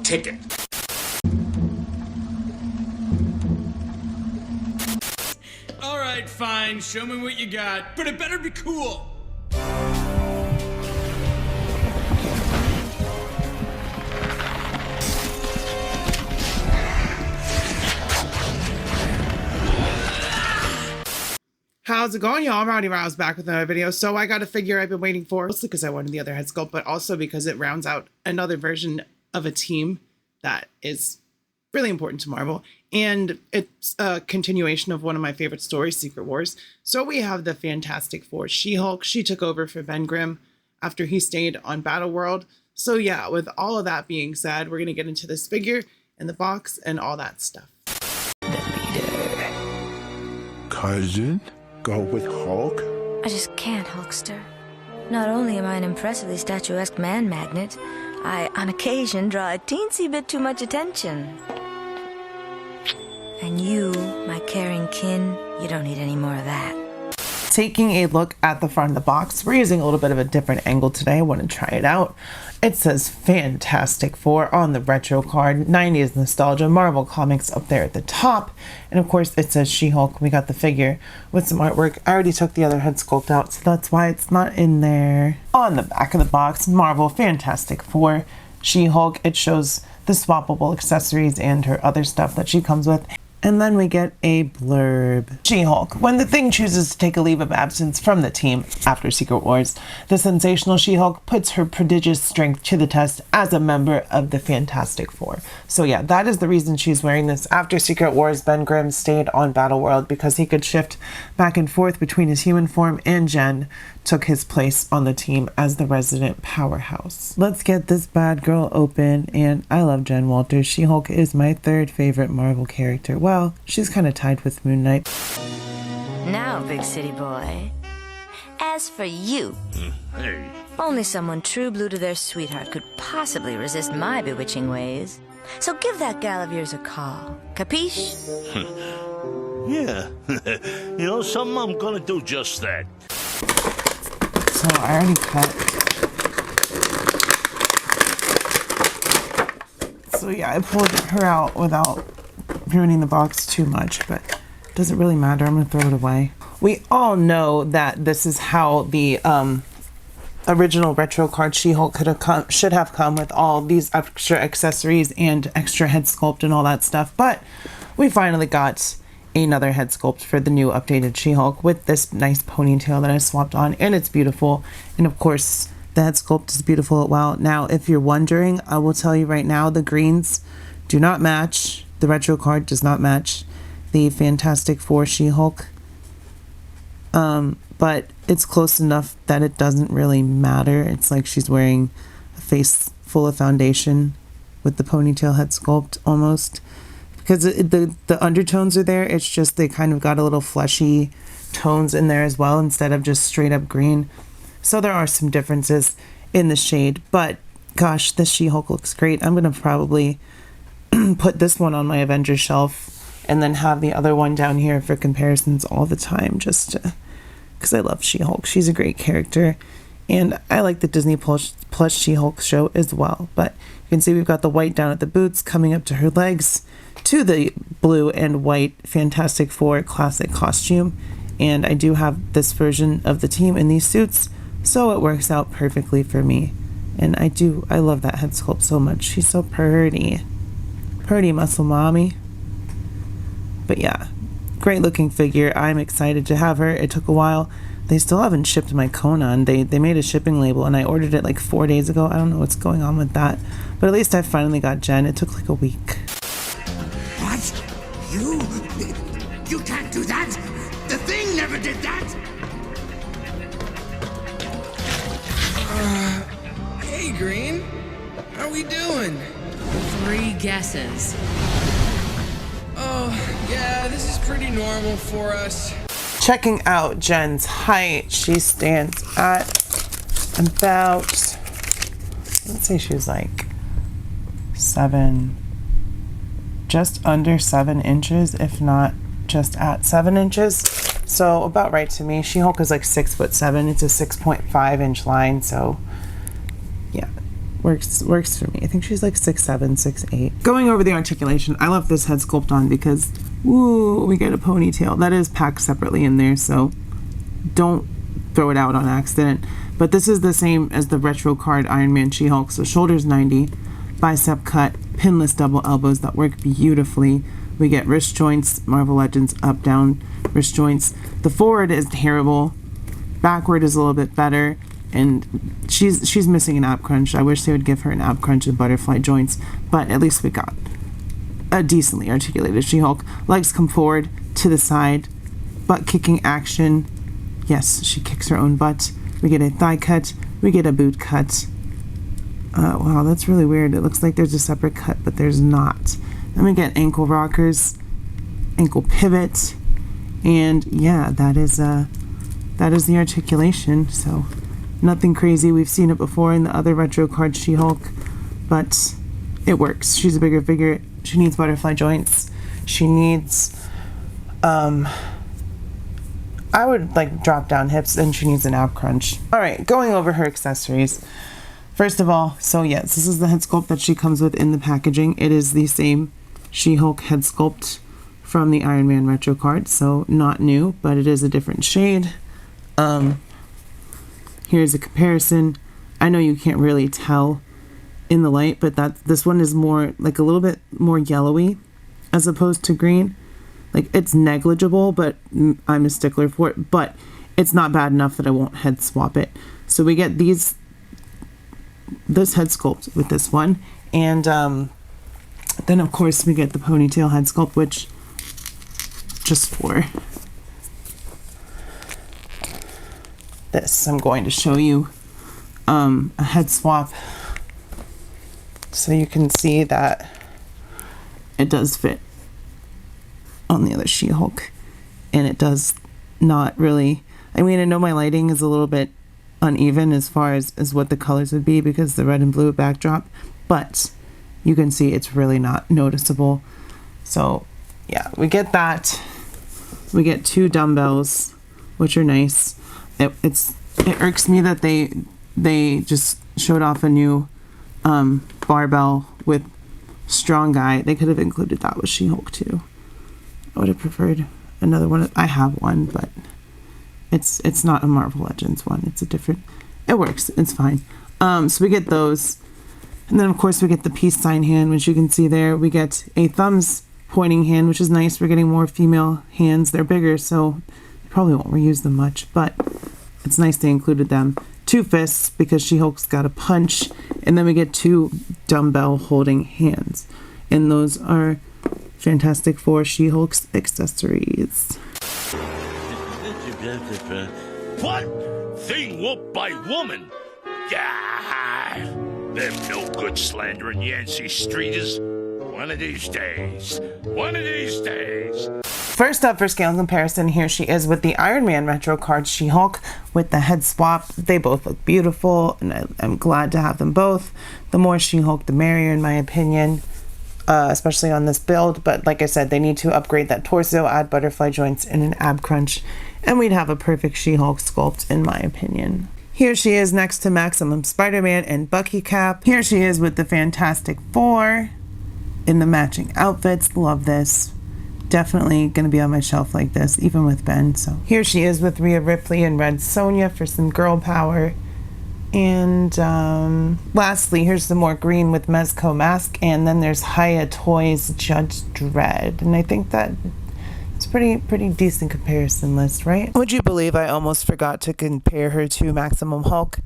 ticket. All right, fine. Show me what you got, but it better be cool. How's it going, y'all? Rowdy Rouse back with another video. So I got a figure I've been waiting for, mostly because I wanted the other head sculpt, but also because it rounds out another version of a team that is really important to Marvel. And it's a continuation of one of my favorite stories, Secret Wars. So we have the Fantastic Four She-Hulk. She took over for Ben Grimm after he stayed on Battleworld. So yeah, with all of that being said, we're going to get into this figure and the box and all that stuff. Cousin? Go with Hulk? I just can't, Hulkster. Not only am I an impressively statuesque man magnet, I, on occasion, draw a teensy bit too much attention. And you, my caring kin, you don't need any more of that. Taking a look at the front of the box, we're using a little bit of a different angle today. I want to try it out. It says Fantastic Four on the retro card, 90s nostalgia, Marvel Comics up there at the top. And of course it says She-Hulk. We got the figure with some artwork. I already took the other head sculpt out, so that's why it's not in there. On the back of the box, Marvel Fantastic Four She-Hulk. It shows the swappable accessories and her other stuff that she comes with. And then we get a blurb. She-Hulk. When the Thing chooses to take a leave of absence from the team after Secret Wars, the sensational She-Hulk puts her prodigious strength to the test as a member of the Fantastic Four. So yeah, that is the reason she's wearing this. After Secret Wars, Ben Grimm stayed on Battleworld because he could shift back and forth between his human form, and Jen took his place on the team as the resident powerhouse. Let's get this bad girl open, and I love Jen Walters. She-Hulk is my third favorite Marvel character. Well, she's kind of tied with Moon Knight. Now, big city boy, as for you, Hey. only someone true blue to their sweetheart could possibly resist my bewitching ways. So give that gal of yours a call. Capiche? Yeah. You know something? I'm gonna do just that. So I already cut. So yeah, I pulled her out without ruining the box too much, but it doesn't really matter. I'm gonna throw it away. We all know that this is how the original retro card She-Hulk should have come with all these extra accessories and extra head sculpt and all that stuff, but we finally got another head sculpt for the new updated She-Hulk with this nice ponytail that I swapped on, and it's beautiful. And of course the head sculpt is beautiful as well. Now if you're wondering, I will tell you right now, the greens do not match. The retro card does not match the Fantastic Four She-Hulk, but it's close enough that it doesn't really matter. It's like she's wearing a face full of foundation with the ponytail head sculpt almost. Because the undertones are there, it's just they kind of got a little fleshy tones in there as well instead of just straight up green. So there are some differences in the shade, but gosh, this She-Hulk looks great. I'm going to probably put this one on my Avengers shelf and then have the other one down here for comparisons all the time, just because I love She-Hulk. She's a great character, and I like the Disney Plus She-Hulk show as well. But you can see we've got the white down at the boots coming up to her legs, to the blue and white Fantastic Four classic costume. And I do have this version of the team in these suits, so it works out perfectly for me. And I love that head sculpt so much. She's so pretty. Pretty muscle mommy. But yeah, great looking figure. I'm excited to have her. It took a while. They still haven't shipped my Conan. They made a shipping label and I ordered it like 4 days ago. I don't know what's going on with that. But at least I finally got Jen. It took like a week. What? You can't do that! The Thing never did that! Hey, Green. How we doing? 3 guesses. Oh, yeah, this is pretty normal for us. Checking out Jen's height. She stands at about, let's say she was like 7, just under 7 inches, if not just at 7 inches. So about right to me. She-Hulk is like 6'7". It's a 6.5 inch line. So yeah, Works for me. I think she's like 6'7", 6'8". Going over the articulation, I left this head sculpt on because, ooh, we get a ponytail. That is packed separately in there, so don't throw it out on accident. But this is the same as the retro card Iron Man She-Hulk. So shoulders 90, bicep cut, pinless double elbows that work beautifully. We get wrist joints, Marvel Legends up down wrist joints. The forward is terrible. Backward is a little bit better. And she's missing an ab crunch. I wish they would give her an ab crunch and butterfly joints, but at least we got a decently articulated She-Hulk. Legs come forward, to the side, butt kicking action. Yes, she kicks her own butt. We get a thigh cut. We get a boot cut. Wow, that's really weird. It looks like there's a separate cut, but there's not. Then we get ankle rockers, ankle pivot, and yeah, that is the articulation. So nothing crazy. We've seen it before in the other retro card She-Hulk, but it works. She's a bigger figure. She needs butterfly joints. She needs, I would like drop down hips, and she needs an ab crunch. All right, going over her accessories. First of all, so yes, this is the head sculpt that she comes with in the packaging. It is the same She-Hulk head sculpt from the Iron Man retro card, so not new, but it is a different shade. Here's a comparison. I know you can't really tell in the light, but this one is more like a little bit more yellowy as opposed to green. Like it's negligible, but I'm a stickler for it, but it's not bad enough that I won't head swap it. So we get this head sculpt with this one, and then of course we get the ponytail head sculpt, which just for this, I'm going to show you a head swap so you can see that it does fit on the other She-Hulk, and it does not really, I mean, I know my lighting is a little bit uneven as far as what the colors would be because the red and blue backdrop, but you can see it's really not noticeable. So yeah, we get that. We get 2 dumbbells, which are nice. It irks me that they just showed off a new barbell with strong guy. They could have included that with She-Hulk too. I would have preferred another one. I have one, but it's not a Marvel Legends one. It's a different. It works. It's fine. So we get those, and then of course we get the peace sign hand, which you can see there. We get a thumbs pointing hand, which is nice. We're getting more female hands. They're bigger, so you probably won't reuse them much, but it's nice they included them. 2 fists because She-Hulk's got a punch, and then we get 2 dumbbell holding hands, and those are Fantastic Four She-Hulk's accessories. What? Thing whooped by woman? Yeah. Them no good slandering Yancey Streeters. One of these days. One of these days. First up for scale comparison, here she is with the Iron Man retro card She-Hulk with the head swap. They both look beautiful, and I'm glad to have them both. The more She-Hulk, the merrier, in my opinion, especially on this build. But like I said, they need to upgrade that torso, add butterfly joints, and an ab crunch, and we'd have a perfect She-Hulk sculpt, in my opinion. Here she is next to Maximum Spider-Man and Bucky Cap. Here she is with the Fantastic Four in the matching outfits. Love this. Definitely going to be on my shelf like this, even with Ben. So here she is with Rhea Ripley and Red Sonja for some girl power. And lastly, here's some more green with Mezco Mask. And then there's Hiya Toys Judge Dredd. And I think that it's pretty decent comparison list, right? Would you believe I almost forgot to compare her to Maximum Hulk?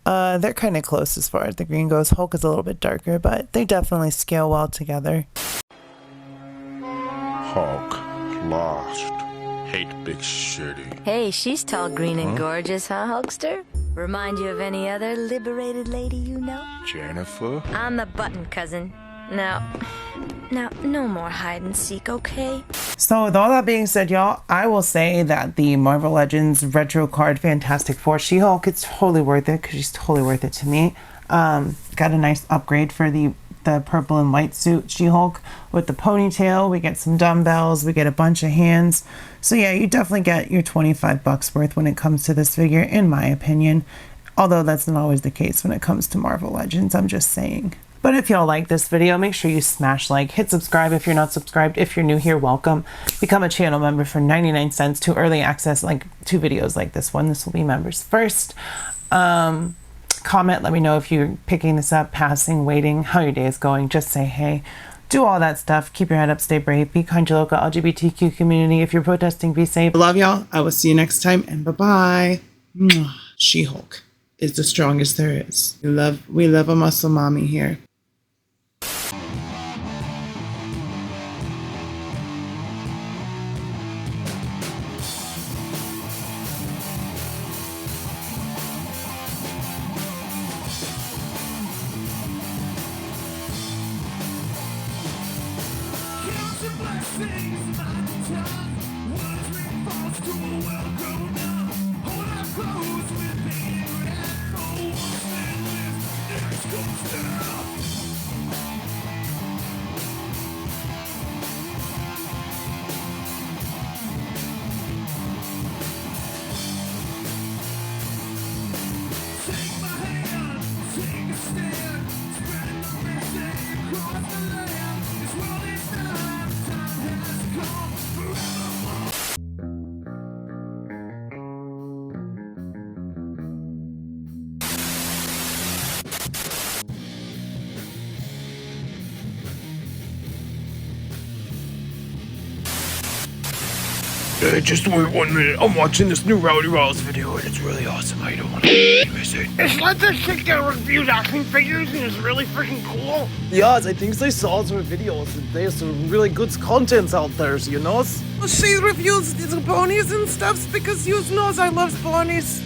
They're kind of close as far as the green goes. Hulk is a little bit darker, but they definitely scale well together. Hulk lost. Hate big city. Hey, she's tall, green, and gorgeous, huh, Hulkster? Remind you of any other liberated lady you know? Jennifer? On the button, cousin. Now, no more hide and seek, okay? So with all that being said, y'all, I will say that the Marvel Legends retro card Fantastic Four She-Hulk, it's totally worth it because she's totally worth it to me. Got a nice upgrade for the purple and white suit She-Hulk with the ponytail. We get some dumbbells. We get a bunch of hands. So yeah, you definitely get your $25 worth when it comes to this figure, in my opinion. Although that's not always the case when it comes to Marvel Legends, I'm just saying. But if y'all like this video, make sure you smash like, hit subscribe if you're not subscribed. If you're new here, welcome. Become a channel member for 99 cents to early access, like 2 videos like this one. This will be members first. Comment, let me know if you're picking this up, passing, waiting, how your day is going. Just say hey. Do all that stuff. Keep your head up, stay brave, be kind to your local LGBTQ community. If you're protesting, be safe. I love y'all. I will see you next time, and bye-bye. She-Hulk is the strongest there is. We love a muscle mommy here. Just wait 1 minute. I'm watching this new Rowdy Rolls video and it's really awesome. I don't want to miss it. It's like this chick that reviews action figures and it's really freaking cool. Yes, I think they saw some videos. There's some really good contents out there, you know? She reviews the ponies and stuff because you knows I love ponies.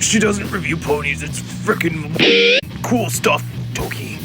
She doesn't review ponies. It's freaking cool stuff, Toki.